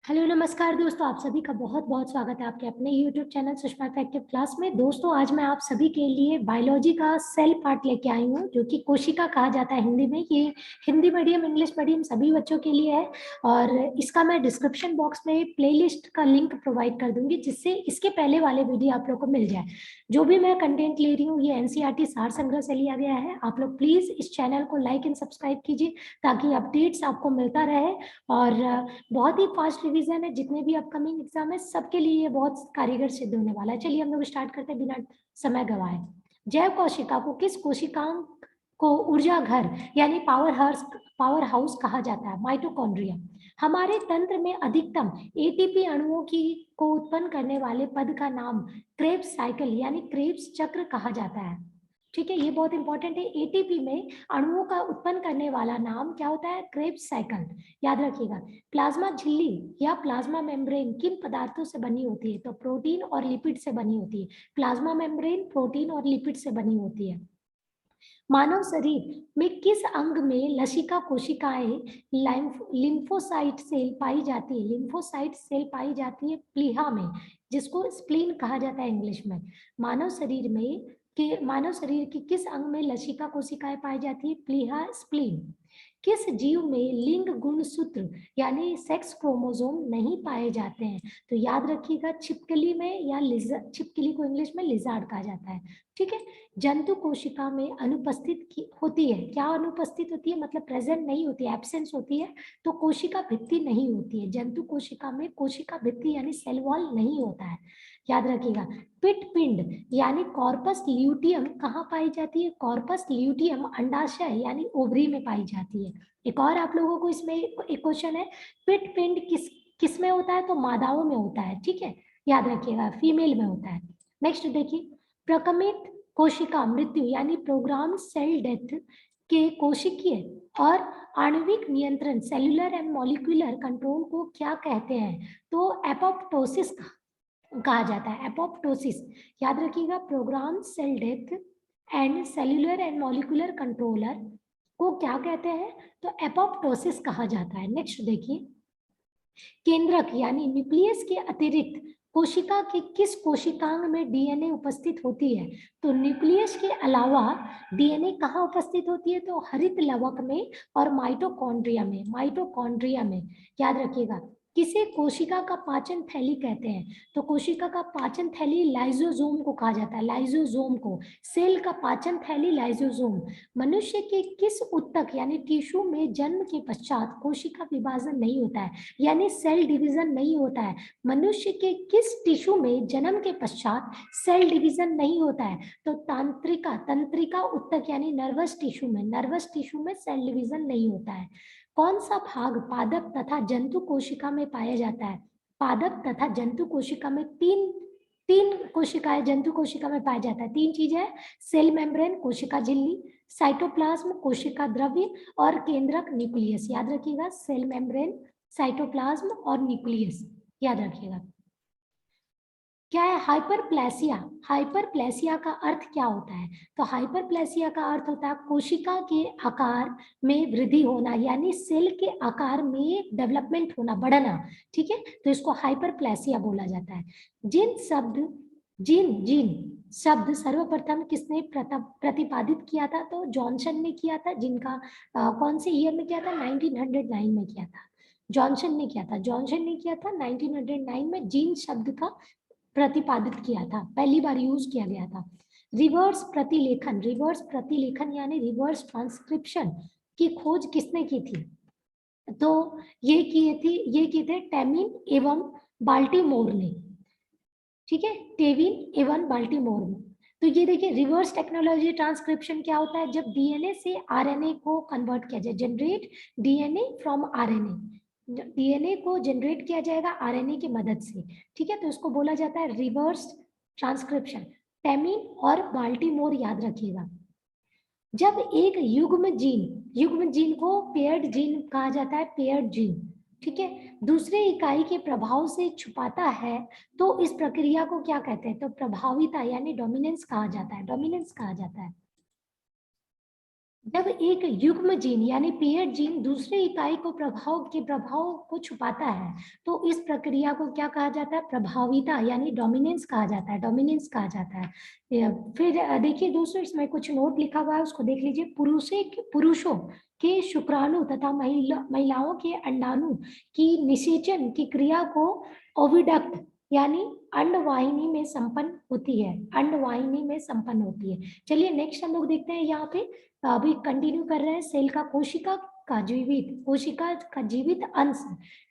Hello नमस्कार दोस्तों, आप सभी का बहुत बहुत स्वागत है आपके अपने YouTube channel Sushma effective class में। दोस्तों आज मैं आप सभी के लिए बायोलॉजी का सेल पार्ट लेके आई हूँ, जो कि कोशिका कहा जाता है हिंदी में। ये हिंदी मीडियम इंग्लिश मीडियम सभी बच्चों के लिए है और इसका मैं डिस्क्रिप्शन बॉक्स में प्लेलिस्ट का लिंक प्रोवाइड कर दूंगी, जिससे इसके पहले वाले वीडियो आप लोग को मिल जाए। जो भी मैं कंटेंट ले रही हूँ ये एनसीईआरटी सार संग्रह से लिया गया है। आप लोग प्लीज इस चैनल को लाइक एंड सब्सक्राइब कीजिए ताकि अपडेट्स आपको मिलता रहे। और बहुत ही फास्ट रिवीजन है, जितने भी अपकमिंग एग्जाम है सबके लिए ये बहुत कारगर सिद्ध होने वाला है। चलिए हम लोग स्टार्ट करते हैं बिना समय गवाए। जैव कोशिका को किस कोशिकांग को ऊर्जा घर यानी पावर हाउस कहा जाता है? माइटोकॉन्ड्रिया। हमारे तंत्र में अधिकतम एटीपी अणुओं की को उत्पन्न करने वाले पद का नाम क्रेब्स साइकिल यानी क्रेब्स चक्र कहा जाता है। ठीक है, ये बहुत इंपॉर्टेंट है। एटीपी में अणुओं का उत्पन्न करने वाला नाम क्या होता है? क्रेब्स साइकिल, याद रखिएगा। प्लाज्मा झिल्ली या प्लाज्मा मेम्ब्रेन किन पदार्थों से बनी होती है? तो प्रोटीन और लिपिड से बनी होती है। प्लाज्मा मेम्ब्रेन प्रोटीन और लिपिड से बनी होती है। मानव शरीर में किस अंग में लसिका कोशिकाएं लिम्फोसाइट सेल पाई जाती है? लिम्फोसाइट सेल पाई जाती है प्लीहा में, जिसको स्प्लीन कहा जाता है इंग्लिश में। मानव शरीर की किस अंग में लसिका कोशिकाएं पाई जाती है? प्लीहा, स्प्लीन। किस जीव में लिंग गुणसूत्र यानी सेक्स क्रोमोसोम नहीं पाए जाते हैं? तो याद रखिएगा, छिपकली में या छिपकली को इंग्लिश में लिजार्ड कहा जाता है। ठीक है। जंतु कोशिका में अनुपस्थित होती है। क्या अनुपस्थित होती है? मतलब प्रेजेंट नहीं होती है, एब्सेंस होती है। तो कोशिका भित्ति नहीं होती है। जंतु कोशिका में कोशिका भित्ति यानी सेल वॉल नहीं होता है, याद रखिएगा। पिट पिंड यानी कॉर्पस ल्यूटियम कहाँ पाई जाती है? कॉर्पस ल्यूटियम अंडाशय यानी ओवरी में पाई जाती है। एक और आप लोगों को इसमें एक क्वेश्चन है, पिट पिंड किस में होता है? तो मादाओं में होता है। ठीक है, याद रखिएगा, फीमेल में होता है। नेक्स्ट देखिए, प्रकमित कोशिका मृत्यु यानी प्रोग्राम सेल डेथ के कोशिकीय और आणविक नियंत्रण सेलुलर एंड मॉलिक्यूलर कंट्रोल को क्या कहते हैं? तो एपोप्टोसिस कहा जाता है। एपोप्टोसिस, याद रखिएगा, program cell death and cellular and molecular controller को क्या कहते हैं? तो एपोप्टोसिस कहा जाता है। नेक्स्ट देखिए, केंद्रक यानी न्यूक्लियस के अतिरिक्त कोशिका के किस कोशिकांग में डीएनए उपस्थित होती है? तो न्यूक्लियस के अलावा डीएनए कहाँ उपस्थित होती है? तो हरित लवक में और माइटोकॉन्ड्रिया में। माइटोकॉन्ड्रिया में, याद रखिएगा। किसे कोशिका का पाचन थैली कहते हैं? तो कोशिका का पाचन थैली लाइजोसोम को कहा जाता है। लाइजोसोम को, सेल का पाचन थैली लाइजोसोम। मनुष्य के किस उत्तक यानी टिश्यू में जन्म के पश्चात कोशिका विभाजन नहीं होता है, यानी सेल डिवीजन नहीं होता है? मनुष्य के किस टिश्यू में जन्म के पश्चात सेल डिवीजन नहीं होता है? तो तंत्रिका उत्तक यानी नर्वस टिश्यू में सेल डिवीजन नहीं होता है। कौन सा भाग पादप तथा जंतु कोशिका में पाया जाता है? पादप तथा जंतु कोशिका में तीन तीन कोशिकाएं जंतु कोशिका में पाया जाता है। तीन चीजें हैं, सेल मेम्ब्रेन कोशिका झिल्ली, साइटोप्लाज्म कोशिका द्रव्य और केंद्रक न्यूक्लियस। याद रखिएगा, सेल मेम्ब्रेन, साइटोप्लाज्म और न्यूक्लियस, याद रखिएगा। क्या है हाइपरप्लेसिया? हाइपरप्लेसिया का अर्थ क्या होता है? तो हाइपरप्लेसिया का अर्थ होता है कोशिका के आकार में वृद्धि होना, यानी सेल के आकार में डेवलपमेंट होना, बढ़ना। ठीक है, तो इसको हाइपरप्लेसिया बोला जाता है। जीन शब्द सर्वप्रथम किसने प्रतिपादित किया था? तो जॉनसन ने किया था, जिनका कौन से ईयर में किया था? 1909 में किया था। जॉनसन ने किया था 1909 में जीन शब्द का प्रतिपादित किया था, पहली बार यूज किया गया था। रिवर्स प्रतिलेखन यानी रिवर्स ट्रांसक्रिप्शन की खोज किसने की थी? तो ये किए थे टेमिन एवं बाल्टीमोर ने। ठीक है, टेविन एवं बाल्टीमोर ने। तो ये देखिए, रिवर्स टेक्नोलॉजी ट्रांसक्रिप्शन क्या होता है? जब डीएनए से आरएनए को कन्वर्ट किया जाए, generate DNA from RNA, DNA को जनरेट किया जाएगा आरएनए की मदद से। ठीक है, तो इसको बोला जाता है रिवर्स ट्रांसक्रिप्शन। टेमिन और बाल्टीमोर, याद रखिएगा। जब एक युग्म जीन को पेयर्ड जीन कहा जाता है, पेयर्ड जीन। ठीक है, दूसरे इकाई के प्रभाव से छुपाता है, तो इस प्रक्रिया को क्या कहते हैं? तो प्रभाविता यानी डोमिनेंस कहा जाता है। जब एक युग्म जीन यानी पेयर जीन दूसरे इकाई को प्रभाव को छुपाता है तो इस प्रक्रिया को क्या कहा जाता है? प्रभाविता यानी डोमिनेंस कहा जाता है, डोमिनेंस कहा जाता है। फिर देखिए दोस्तों, इसमें कुछ नोट लिखा हुआ है, उसको देख लीजिए। पुरुषों के शुक्राणु तथा महिलाओं के अंडाणु की निषेचन की क्रिया को ओविडक्ट यानी अंडवाहिनी में संपन्न होती है, अंडवाहिनी में संपन्न होती है। चलिए नेक्स्ट हम लोग देखते हैं यहाँ पे, अभी कंटिन्यू कर रहे हैं। सेल का कोशिका का जीवित अंश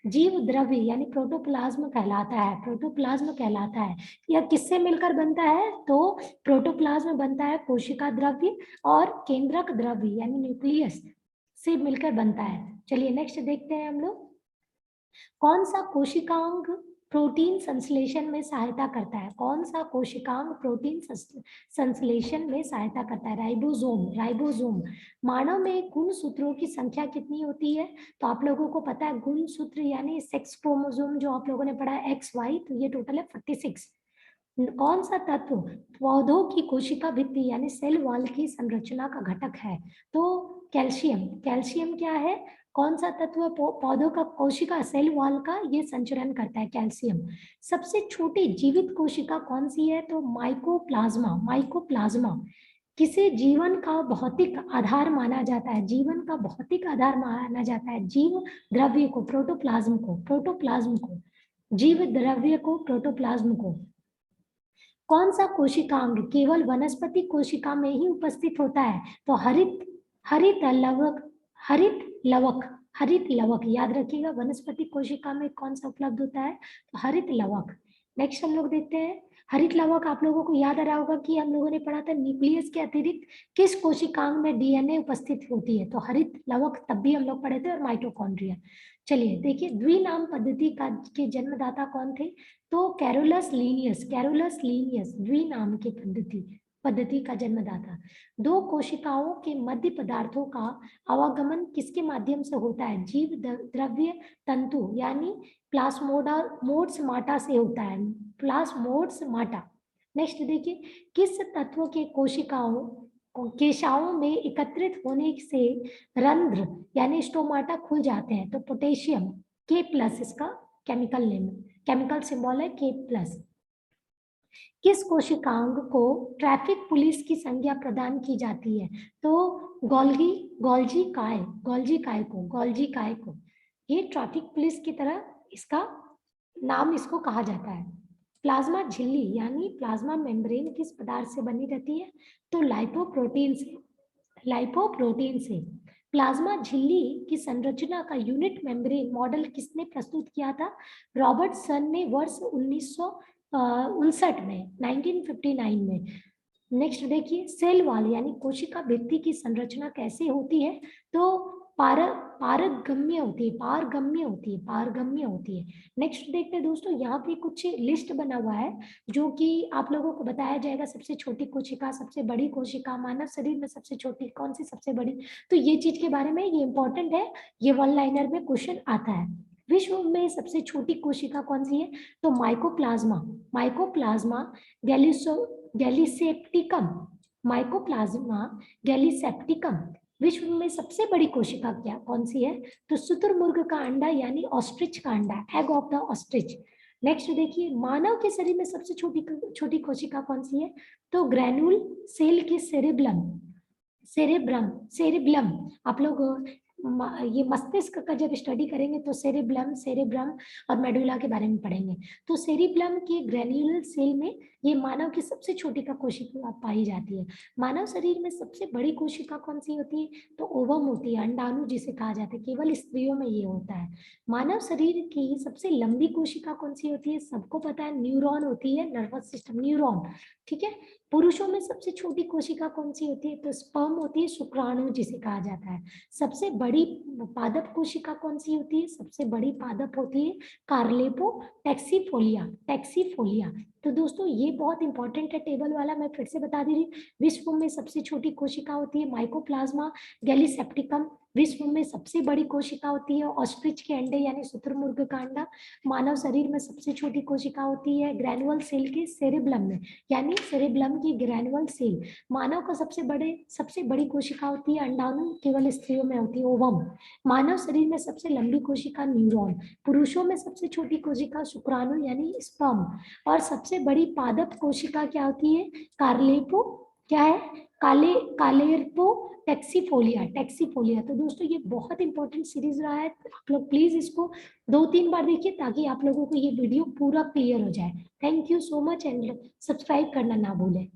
जीव द्रव्य यानी प्रोटोप्लाज्म कहलाता है, प्रोटोप्लाज्म कहलाता है। यह किससे मिलकर बनता है? तो प्रोटोप्लाज्म बनता है कोशिका द्रव्य और केंद्रक द्रव्य यानी न्यूक्लियस से मिलकर बनता है। चलिए नेक्स्ट देखते हैं हम लोग, कौन सा कोशिकांग प्रोटीन संश्लेषण में सहायता करता है? कौन सा कोशिकांग प्रोटीन संश्लेषण में सहायता करता है? Ribosome, ribosome. मानव में गुणसूत्रों की संख्या कितनी होती है? तो आप लोगों को पता है गुणसूत्र यानी सेक्स क्रोमोसोम जो आप लोगों ने पढ़ा है XY, तो ये टोटल है 46। कौन सा तत्व पौधों की कोशिका भित्ति यानी सेल वॉल की संरचना का घटक है? तो कैल्शियम, कैल्शियम क्या है? कौन सा तत्व पौधों का कोशिका सेल वॉल का ये संचरण करता है? कैल्शियम। सबसे छोटी जीवित कोशिका कौन सी है? तो माइकोप्लाज्मा, माइकोप्लाज्मा। किसे जीवन का भौतिक आधार माना जाता है? जीवन का भौतिक आधार माना जाता है जीव द्रव्य को, प्रोटोप्लाज्म को, प्रोटोप्लाज्म को, जीव द्रव्य को, प्रोटोप्लाज्म को। कौन सा कोशिकांग केवल वनस्पति कोशिका में ही उपस्थित होता है? तो हरित लवक, हरित लवक, हरित लवक। याद रखिएगा वनस्पति कोशिका में कौन सा उपलब्ध होता है? तो हरित लवक। नेक्स्ट हम लोग देखते हैं, हरित लवक आप लोगों को याद आ रहा होगा कि हम लोगों ने पढ़ा था न्यूक्लियस के अतिरिक्त किस कोशिकांग में डीएनए उपस्थित होती है? तो हरित लवक तब भी हम लोग पढ़े थे, और माइटोकॉन्ड्रिया। चलिए देखिए, द्विनाम पद्धति का के जन्मदाता कौन थे? तो कैरोलस लीनियस, कैरोलस लीनियस द्विनाम की पद्धति का जन्मदाता। दो कोशिकाओं के मध्य पदार्थों का आवागमन किसके माध्यम से होता है? जीव द्रव्य तंतु यानी प्लाज्मोड्समाटा से होता है, प्लाज्मोड्समाटा। नेक्स्ट देखिए, किस तत्व के कोशिकाओं केशाओं में एकत्रित होने से रंध्र यानी स्टोमाटा खुल जाते हैं? तो पोटेशियम, K+, इसका केमिकल नेम, केमिकल सिंबल है K+। किस कोशिकांग को ट्रैफिक पुलिस की संज्ञा प्रदान की जाती है? तो गोल्जी काय को, गोल्जी काय को। ये ट्रैफिक पुलिस की तरह इसका नाम इसको कहा जाता है। प्लाज्मा झिल्ली यानी प्लाज्मा मेम्ब्रेन किस पदार्थ से बनी रहती है? तो लाइपोप्रोटीन से, लाइपोप्रोटीन से। प्लाज्मा झिल्ली की संरचना का यूनिट मेम्ब्रेन मॉडल किसने प्रस्तुत किया था? रॉबर्टसन ने वर्ष 1959 में, 1959 में। नेक्स्ट देखिए, सेल वॉल यानी कोशिका भित्ति की संरचना कैसे होती है? तो पारगम्य होती है, पारगम्य होती है, पारगम्य होती है। नेक्स्ट देखते हैं दोस्तों, यहाँ पे कुछ लिस्ट बना हुआ है जो कि आप लोगों को बताया जाएगा। सबसे छोटी कोशिका, सबसे बड़ी कोशिका, मानव शरीर में सबसे छोटी कौन सी, सबसे बड़ी। तो ये चीज के बारे में ये इंपॉर्टेंट है, ये वन लाइनर में क्वेश्चन आता है। विश्व में सबसे छोटी कोशिका कौन सी है? तो mycoplasma, mycoplasma gallisepticum, mycoplasma gallisepticum. विश्व में सबसे बड़ी कोशिका क्या कौन सी है? तो शुतुरमुर्ग का अंडा यानी ऑस्ट्रिच का अंडा, egg of the ostrich. Next देखिए, मानव के शरीर में सबसे छोटी कोशिका कौन सी है? तो ग्रैन्यूल सेल की सेरेब्लम, सेरेब्रम, सेरेब्लम। आप लोग ये मस्तिष्क का जब स्टडी करेंगे तो सेरेब्लम, सेरेब्रम और मेडुला के बारे में पढ़ेंगे। तो सेरेब्लम के ग्रैन्युलर सेल में ये मानव की सबसे छोटी का कोशिका पाई जाती है। मानव शरीर में सबसे बड़ी कोशिका कौन सी होती है? तो ओवम होती है, अंडाणु जिसे कहा जाता है, केवल स्त्रियों में ये होता है। मानव शरीर की सबसे लंबी कोशिका कौन सी होती है? सबको पता है, न्यूरॉन होती है, नर्वस सिस्टम, न्यूरॉन। ठीक है। पुरुषों में सबसे छोटी कोशिका कौन सी होती है? तो स्पर्म होती है, शुक्राणु जिसे कहा जाता है। सबसे बड़ी पादप कोशिका कौन सी होती है? सबसे बड़ी पादप होती है कार्लेपो टैक्सीफोलिया, टैक्सीफोलिया। तो दोस्तों ये बहुत इंपॉर्टेंट है टेबल वाला, मैं फिर से बता दे रही हूँ। विश्व में सबसे छोटी कोशिका होती है माइकोप्लाज्मा गैलीसेप्टिकम, विश्व में सबसे बड़ी कोशिका होती है ऑस्ट्रिच के अंडे यानी शुतुरमुर्ग का अंडा। मानव शरीर में सबसे छोटी कोशिका होती है ग्रैनुअल सेल के सेरेब्लम में, यानी सेरेब्लम की ग्रैनुअल सेल। मानव का सबसे बड़ी कोशिका होती है अंडाणु, केवल स्त्रियों में होती है ओवम। मानव शरीर में सबसे लंबी कोशिका न्यूरॉन। पुरुषों में सबसे छोटी कोशिका शुक्राणु यानी स्पर्म। और सबसे बड़ी पादप कोशिका क्या होती है? कार्लेपो, क्या है? कालेर्पो टैक्सीफोलिया। तो दोस्तों ये बहुत इंपॉर्टेंट सीरीज रहा है, आप लोग प्लीज इसको 2-3 बार देखिए ताकि आप लोगों को ये वीडियो पूरा क्लियर हो जाए। Thank you so much and subscribe करना ना भूलें।